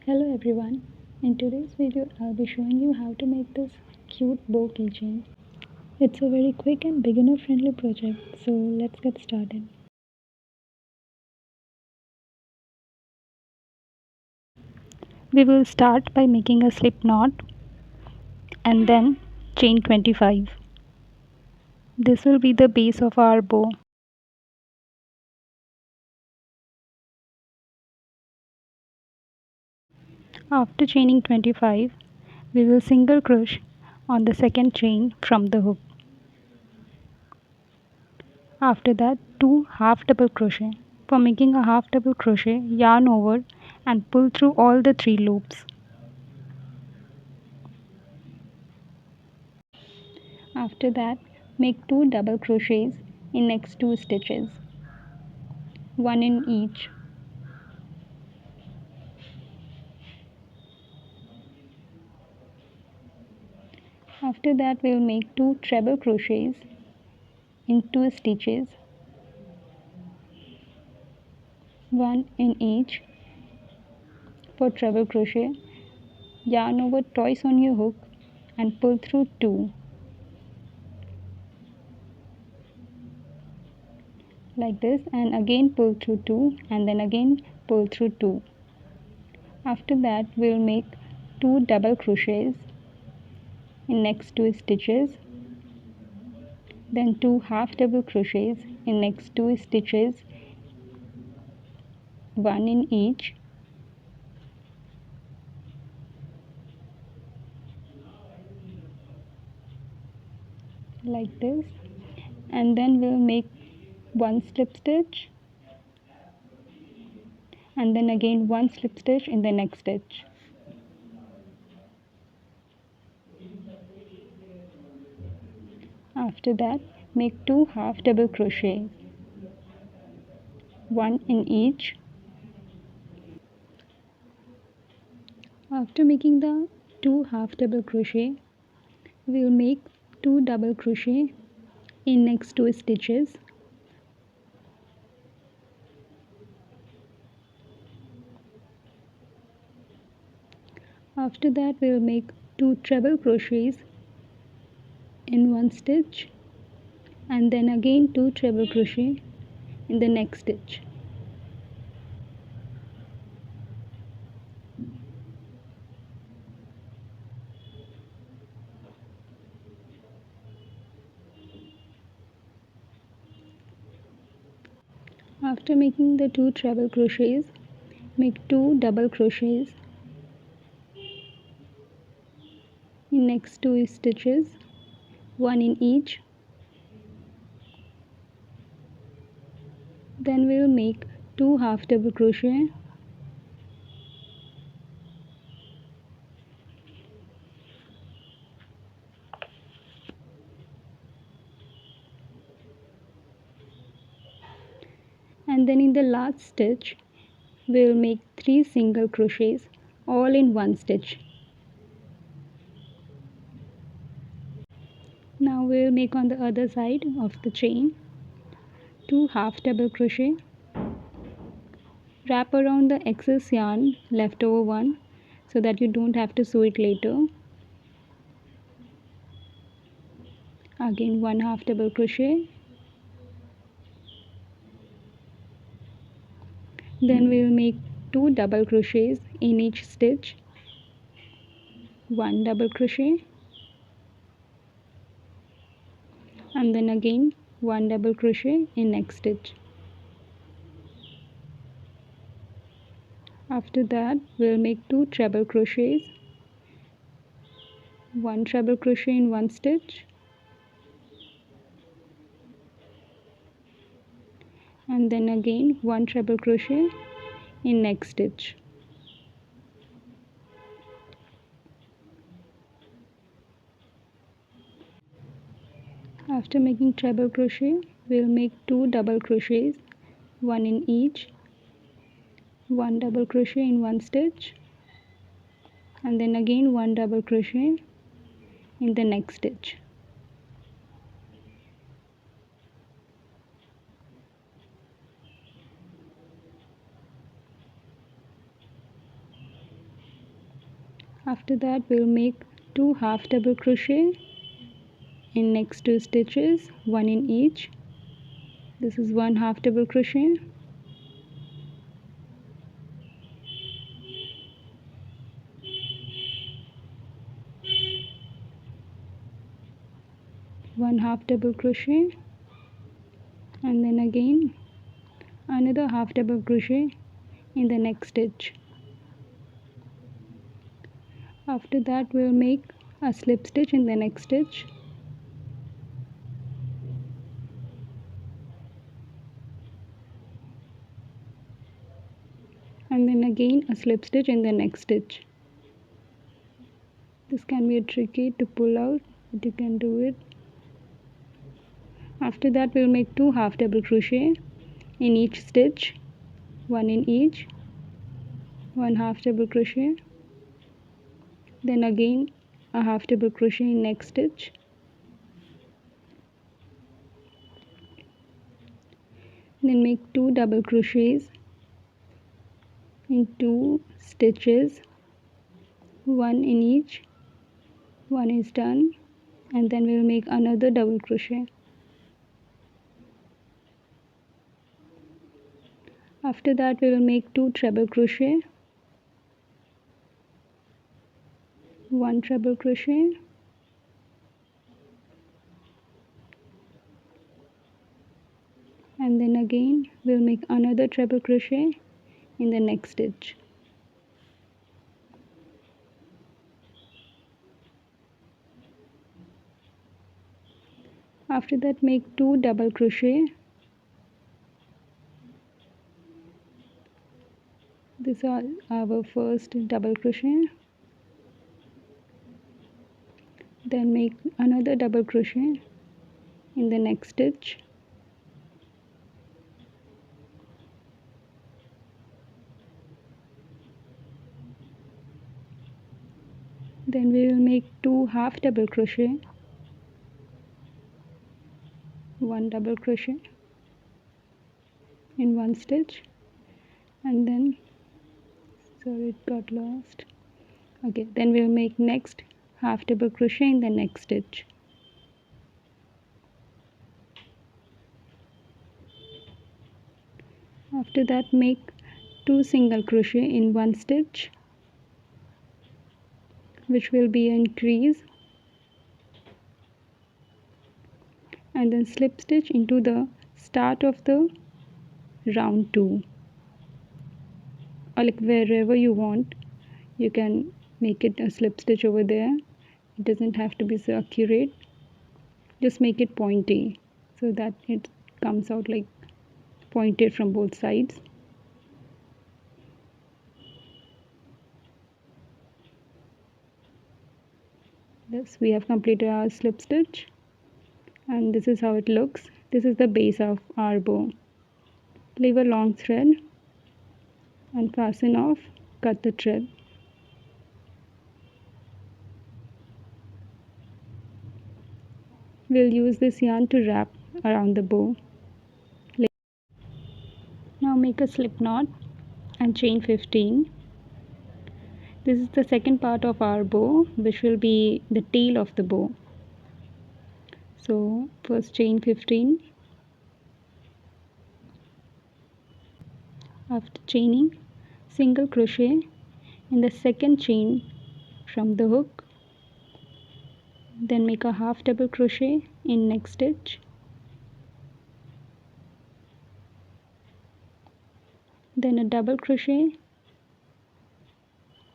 Hello everyone, in today's video I'll be showing you how to make this cute bow keychain. It's a very quick and beginner friendly project, so let's get started. We will start by making a slip knot and then chain 25. This will be the base of our bow. After chaining 25, we will single crochet on the second chain from the hook. After that, 2 half double crochet. For making a half double crochet, yarn over and pull through all the 3 loops. After that, make 2 double crochets in next 2 stitches, one in each. After that, we will make 2 treble crochets in 2 stitches, one in each. For treble crochet, yarn over twice on your hook and pull through 2, like this, and again pull through 2 and then again pull through 2. After that, we will make 2 double crochets in next 2 stitches, then 2 half double crochets in next 2 stitches, one in each. Like this, and then we'll make 1 slip stitch and then again 1 slip stitch in the next stitch. After that, make 2 half double crochets, one in each. After making the 2 half double crochet, we'll make 2 double crochet in next 2 stitches. After that, we'll make 2 treble crochets in one stitch and then again 2 treble crochet in the next stitch. After making the 2 treble crochets, make 2 double crochets in next 2 stitches, one in each. Then we will make 2 half double crochet and then in the last stitch we will make 3 single crochets all in one stitch. Now we will make on the other side of the chain 2 half double crochet, wrap around the excess yarn left over one so that you don't have to sew it later. Again 1 half double crochet, then we will make 2 double crochets in each stitch, 1 double crochet and then again 1 double crochet in next stitch. After that, we'll make 2 treble crochets, 1 treble crochet in one stitch and then again 1 treble crochet in next stitch. After making treble crochet, we'll make 2 double crochets, one in each, 1 double crochet in one stitch and then again 1 double crochet in the next stitch. After that we'll make 2 half double crochet in next 2 stitches, one in each. This is 1 half double crochet, one half double crochet, and then again another half double crochet in the next stitch. After that we'll make a slip stitch in the next stitch, and then again a slip stitch in the next stitch. This can be tricky to pull out, but you can do it. After that we'll make 2 half double crochet in each stitch, one in each, 1 half double crochet, then again a half double crochet in next stitch, then make 2 double crochets in 2 stitches, one in each, one is done, and then we'll make another double crochet. After that we will make 2 treble crochet, 1 treble crochet, and then again we'll make another treble crochet in the next stitch. After that make 2 double crochet. This is our first double crochet. Then make another double crochet in the next stitch. Then we will make 2 half double crochet, 1 double crochet in one stitch, and then sorry it got lost. Okay, then we'll make next half double crochet in the next stitch. After that make 2 single crochet in one stitch, which will be an increase, and then slip stitch into the start of the round 2, or like wherever you want you can make it a slip stitch over there. It doesn't have to be so accurate, just make it pointy so that it comes out like pointed from both sides. Yes, we have completed our slip stitch, and this is how it looks. This is the base of our bow. Leave a long thread and fasten off, cut the thread. We'll use this yarn to wrap around the bow. Now make a slip knot and chain 15. This is the second part of our bow, which will be the tail of the bow. So first chain 15. After chaining, single crochet in the second chain from the hook, then make a half double crochet in next stitch, then a double crochet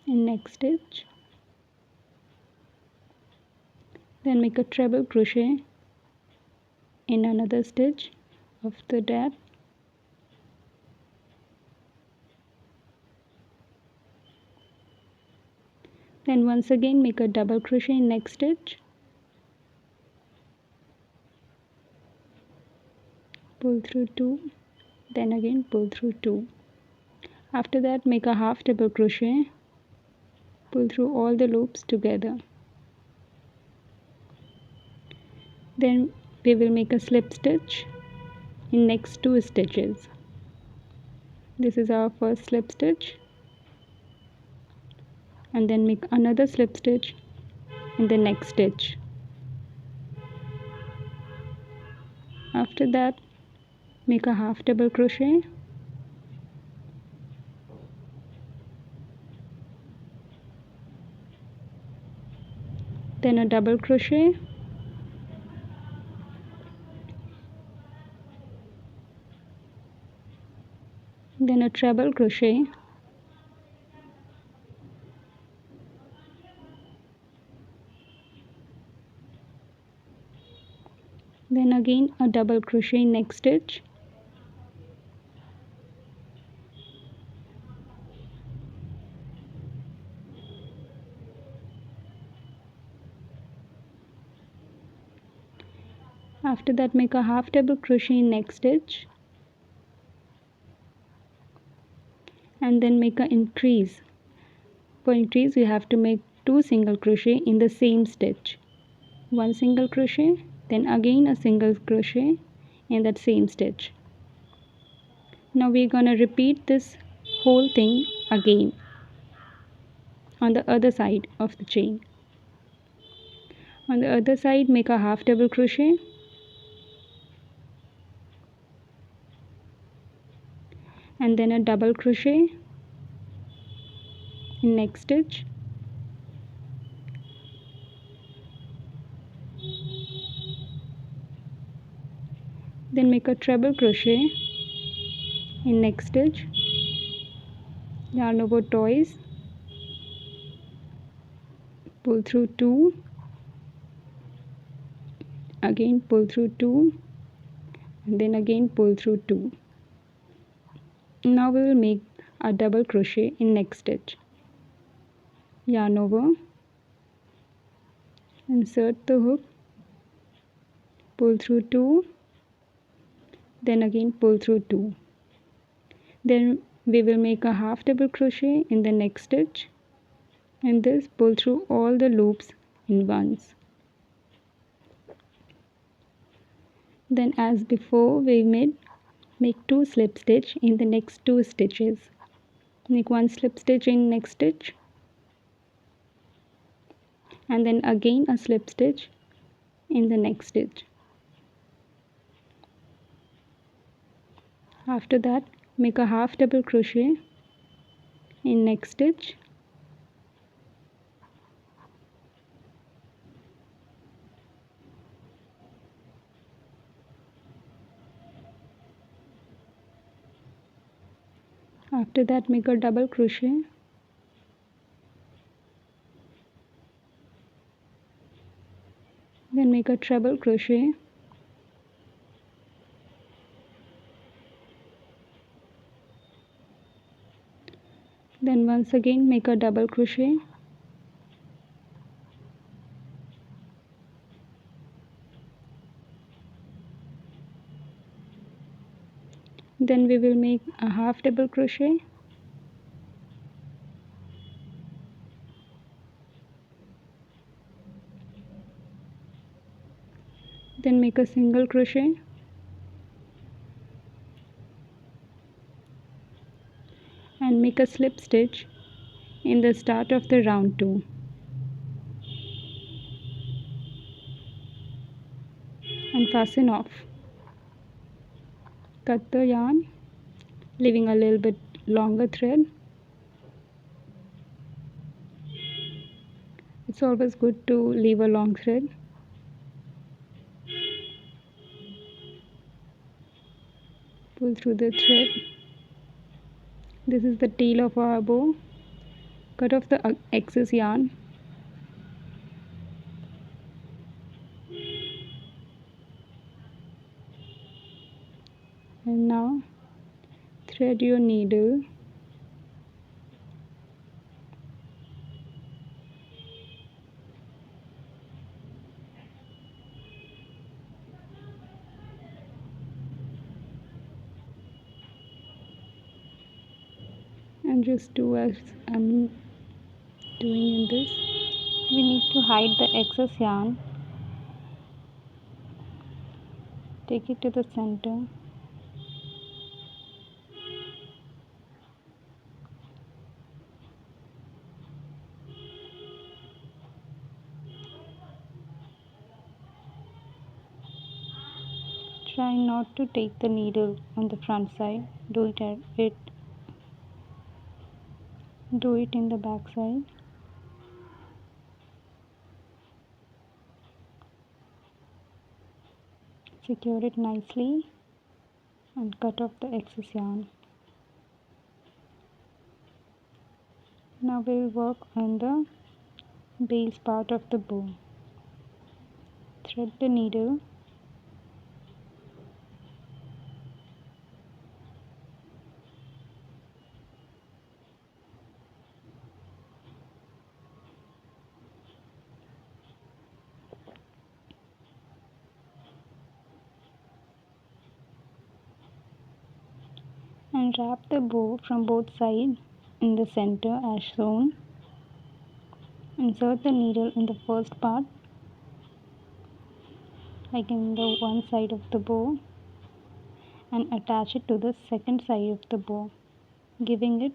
in next stitch, then make a treble crochet in another stitch of the dab, then once again make a double crochet in next stitch, pull through 2, then again pull through 2. After that make a half double crochet, pull through all the loops together. Then we will make a slip stitch in next 2 stitches. This is our first slip stitch. and then make another slip stitch in the next stitch. After that, make a half double crochet, then a double crochet, then a treble crochet, then again a double crochet in next stitch, after that make a half double crochet in next stitch, and then make an increase. For increase we have to make 2 single crochet in the same stitch, 1 single crochet, then again a single crochet in that same stitch. Now we're gonna repeat this whole thing again on the other side of the chain. On the other side, make a half double crochet, and then a double crochet in next stitch, then make a treble crochet in next stitch, yarn over twice, pull through 2, again pull through 2, and then again pull through 2. Now we will make a double crochet in next stitch, yarn over, insert the hook, pull through 2, then again pull through 2. Then we will make a half double crochet in the next stitch, and this pull through all the loops in once. Then as before we make 2 slip stitch in the next 2 stitches. Make 1 slip stitch in next stitch, and then again a slip stitch in the next stitch. After that make a half double crochet in next stitch, after that make a double crochet, then make a treble crochet, then once again make a double crochet, then we will make a half double crochet, then make a single crochet, and make a slip stitch in the start of the round 2. And fasten off. Cut the yarn, leaving a little bit longer thread. It's always good to leave a long thread. Pull through the thread. This is the tail of our bow. Cut off the excess yarn. And now thread your needle and just do as I'm doing in this. We need to hide the excess yarn. Take it to the center. Try not to take the needle on the front side. Do it in the back side. Secure it nicely and cut off the excess yarn. Now we will work on the base part of the bow. Thread the needle and wrap the bow from both sides in the center as shown. Insert the needle in the first part, like in the one side of the bow, and attach it to the second side of the bow, giving it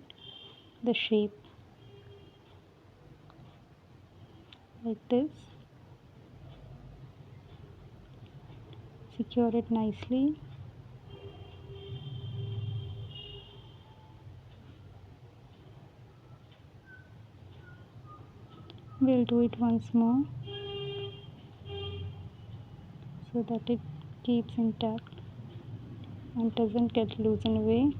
the shape like this. Secure it nicely. We'll do it once more so that it keeps intact and doesn't get loosened away.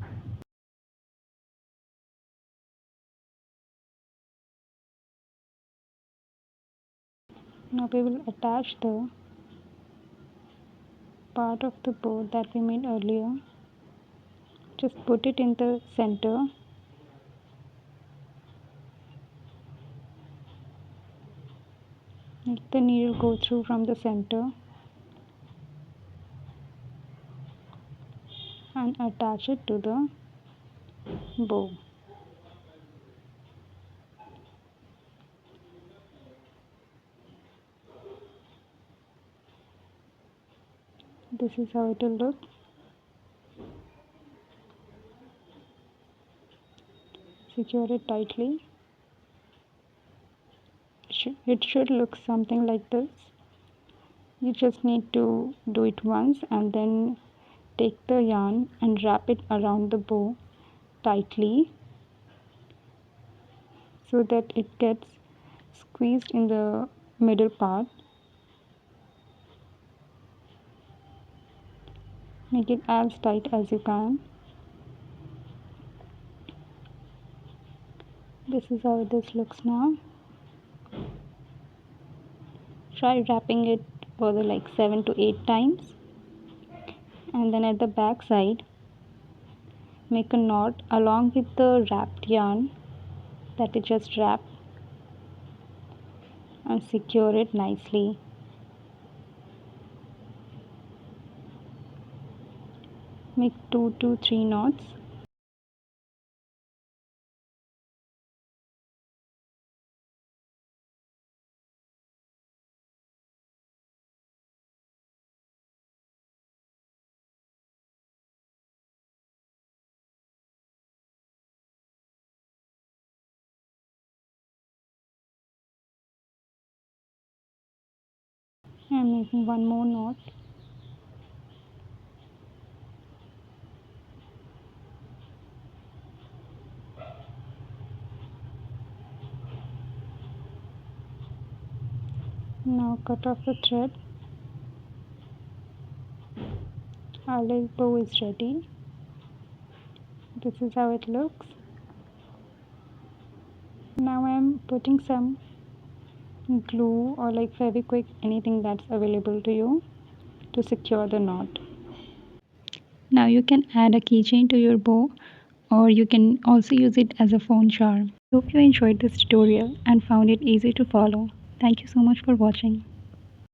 Now we will attach the part of the bow that we made earlier. Just put it in the center. Let the needle go through from the center and attach it to the bow. This is how it will look. Secure it tightly. It should look something like this. You just need to do it once and then take the yarn and wrap it around the bow tightly so that it gets squeezed in the middle part. Make it as tight as you can. This is how this looks now. Try wrapping it for like 7 to 8 times, and then at the back side make a knot along with the wrapped yarn that is just wrapped and secure it nicely. Make 2 to 3 knots. I'm making one more knot. Now cut off the thread. Our little bow is ready. This is how it looks. Now I'm putting some glue or like Fevikwik, anything that's available to you, to secure the knot. Now you can add a keychain to your bow, or you can also use it as a phone charm. Hope you enjoyed this tutorial and found it easy to follow. Thank you so much for watching.